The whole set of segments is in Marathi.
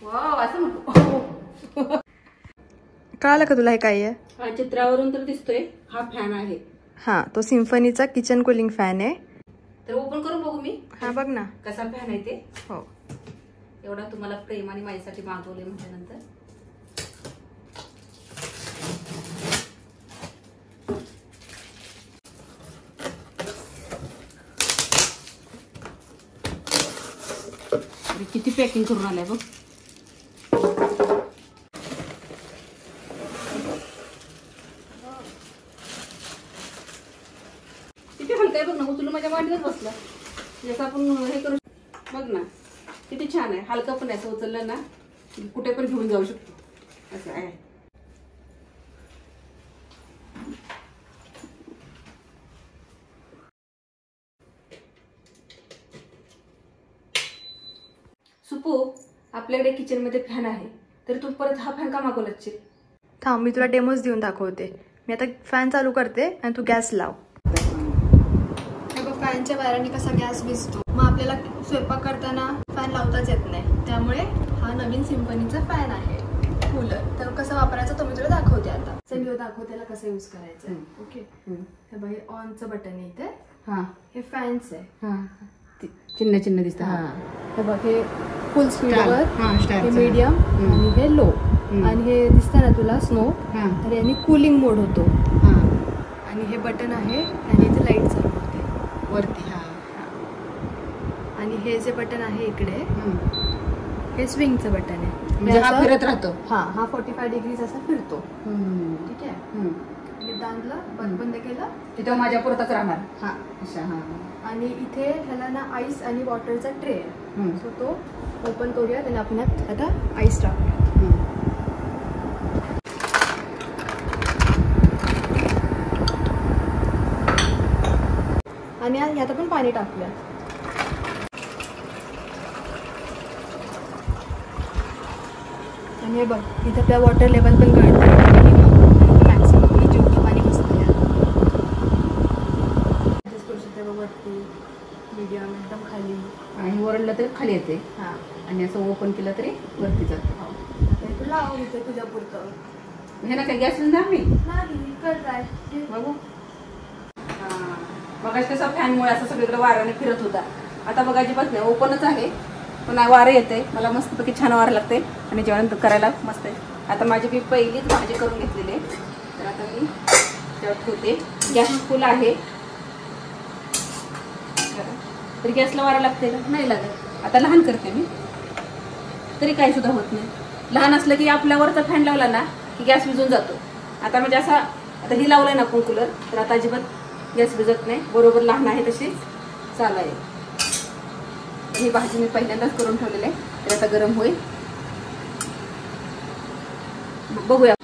वाव असं नको. कळालं का तुला हे काय आहे? हा चित्रावरून तर दिसतोय हा फॅन आहे. हा तो सिम्फनीचा किचन कूलिंग फॅन आहे. तर ओपन करून बघू मी. हा बघ ना कसा फॅन आहे ते. हो एवढा तुम्हाला प्रेमाने माझ्यासाठी मागवले म्हटल्यानंतर किती पॅकिंग करून आलंय बघ. किती हलकाय बघ ना. उचलून माझ्या वाटीतच बसला. जसं आपण हे करू बघ ना किती छान आहे. हलका पण आहे. असं उचललं ना कुठे पण घेऊन जाऊ शकतो असं आहे. सुपू आपल्याकडे किचन मध्ये फॅन आहे तर तू परत हा फॅन का मागवलाच? थांब मी तुला डेमोज देऊन दाखवते. मी आता फॅन चालू करते आणि तू गॅस लाव. हे बघ फॅनच्या वायराने कसा गॅस विझतो. मग आपल्याला स्वयंपाक करताना फॅन लावताच येत नाही. त्यामुळे हा नवीन सिम्फनीचा फॅन आहे कूलर. तर कसं वापरायचं तो मी तुला दाखवते आता. चल मी दाखवते त्याला कसं यूज करायचं. ओके हे बघ हे ऑनचं बटन आहे इथे. हा हे फॅन्स आहे. हा चिन्ह चिन्ह दिसतं. हा हे बघ हे फुल स्पीडवर, हे मीडियम आणि हे लो. आणि हे दिसतं ना तुला स्नो तर याने कूलिंग मोड होतो. आणि हे बटन आहे आणि इथे लाईट चालू होते वरती. हा आणि हे जे बटन आहे इकडे हे स्विंगचं बटन आहे. म्हणजे हा फिरत राहतो. हा 45 डिग्रीज असा फिरतो. ठीक आहे. दांडला बंद केलं तिथं माझ्या पुरतच राहणार. हा अच्छा. हा आणि इथे ह्याला ना आईस आणि वॉटरचा ट्रे आहे. सो तो ओपन करूयात आणि आपण आता आईस टाकूयात. आणि ह्यात आपण पाणी टाकूयात. आणि हे बघ इथं आपल्या वॉटर लेवल पण कळतं. पाणी बसतं वरती मीडियम एकदम खाली आणि वरडलं तरी खाली येते. हा आणि असं ओपन केलं तरी वरती जातं. तू लाव इथे तुझ्या पुरतं. हे ना काय गॅस नाही करताय बघू. बघा कसा फॅनमुळे असं सगळीकडे वाऱ्याने फिरत होता. आता बघा अजिबात नाही. ओपनच आहे पण वारं येते. मला मस्तपैकी छान वारं लागते आणि जेवण करायला मस्त आहे. आता माझी मी पहिलीच भाजी करून घेतलेली आहे तर आता मी तेव्हा ठेवते. गॅस फुल आहे तरी गॅसला वारा लागते का? नाही लागत. आता लहान करते मी तरी काही सुद्धा होत नाही. लहान असलं की आपल्यावरचा फॅन लावला ना की गॅस विझून जातो. आता म्हणजे असा आता ही लावलाय ना कूलर तर आता अजिबात गॅस विझत नाही. बरोबर लहान आहे तशीच चालू आहे. ही भाजी मी पहिल्यांदाच करून ठेवलेली आहे तर आता गरम होईल. बघूया.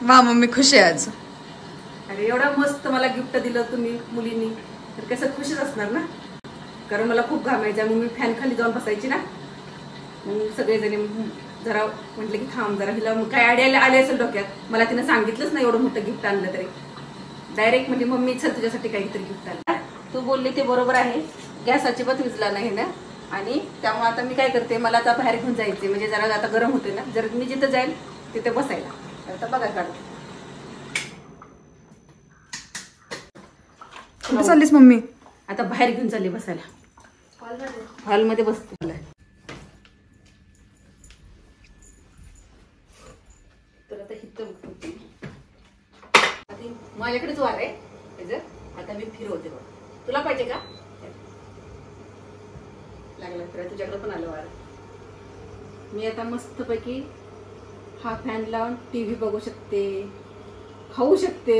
वा मम्मी खुश आहे आज. अरे एवढा मस्त मला गिफ्ट दिलं तुम्ही मुलींनी तर कसं खुशच असणार ना. कारण मला खूप घामायचं मग मी फॅन खाली जाऊन बसायची ना. मग सगळेजण जरा म्हटलं की थांब जरा हिला काय आयडिया आले असेल डोक्यात. मला तिनं सांगितलंच नाही एवढं मोठं गिफ्ट आणलं तरी डायरेक्ट म्हणजे मम्मी चल तुझ्यासाठी काहीतरी गिफ्ट आणलं. तू बोलली ते बरोबर आहे. गॅस अजिबात विजला नाही ना आणि त्यामुळे आता मी काय करते मला आता बाहेर घेऊन जायचे म्हणजे जरा आता गरम होते ना. जर मी जिथं जाईल तिथे बसायला. आता बघा काढते. कुठे चाललीस मम्मी? आता बाहेर घेऊन चालली बसायला. हॉलमध्ये बसते. तर आता हिथं बघते माझ्याकडेच वार आहे त्याचं. आता मी फिरवते बघ. तुला पाहिजे का? लागला फिरायला. तुझ्याकडे पण आलं वार. मी आता मस्तपैकी हा फॅन लावून टीव्ही बघू शकते, खाऊ शकते,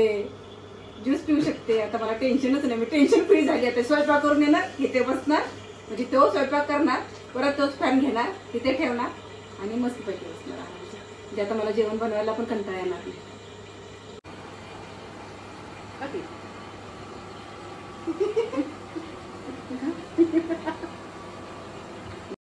ज्यूस पिऊ शकते. आता मला टेन्शनच नाही. मी टेन्शन फ्री झाली. आता स्वयंपाक करून येणार इथे बसणार म्हणजे तो स्वयंपाक करणार परत तोच फॅन घेणार तिथे ठेवणार आणि मस्तपैकी बसणार. म्हणजे आता मला जेवण बनवायला पण कंटाळा येणार नाही.